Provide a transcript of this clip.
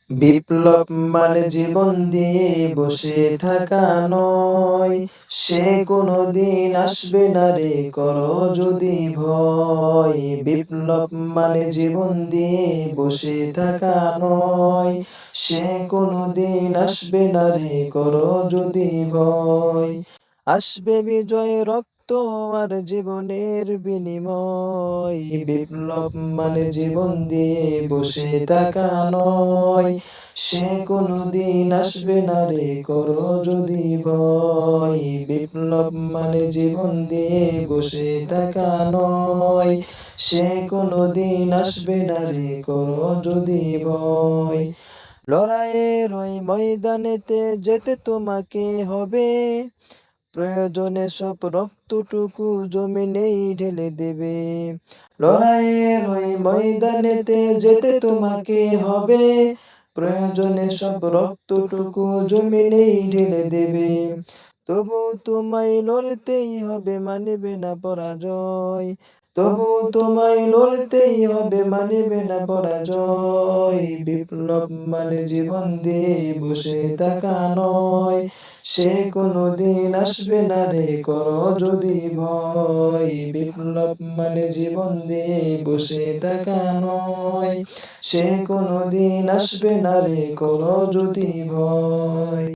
বিপ্লব মানে জীবন দিয়ে বসে থাকা নয়, সে কোনদিন আসবে না রে করো যদি ভয়। বিপ্লব মানে জীবন দিয়ে বসে থাকা নয়, সে কোনদিন আসবে না রে করো যদি ভয়। আসবে বিজয় রক্ত আর জীবনের বিনিময়। বিপ্লব মানে জীবন দিয়ে বসে থাকা নয়, সে কোনদিন আসবে না রে করো যদি ভয়। বিপ্লব মানে জীবন দিয়ে বসে থাকা নয়, সে কোনদিন আসবে না রে করো যদি ভয়। লড়াইয়ের ওই ময়দানেতে যেতে তোমাকে হবে, প্রয়োজনে সব রক্তটুকু জমিনেই ঢেলে দেবে। লড়াইয়ের ওই ময়দানেতে যেতে তোমাকে হবে, প্রয়োজনে সব রক্তটুকু জমিনেই ঢেলে দেবে। তবু তোমায় লড়তেই হবে, মানিবে না পরাজয়। তবু তোমায় লড়তেই হবে, মানিবে না পরাজয়। বিপ্লব মানে জীবন দিয়ে বসে থাকা নয়, সে কোনদিন আসবে না রে করো যদি ভয়। বিপ্লব মানে জীবন দিয়ে বসে থাকা নয়, সে কোনদিন আসবে না রে করো যদি ভয়।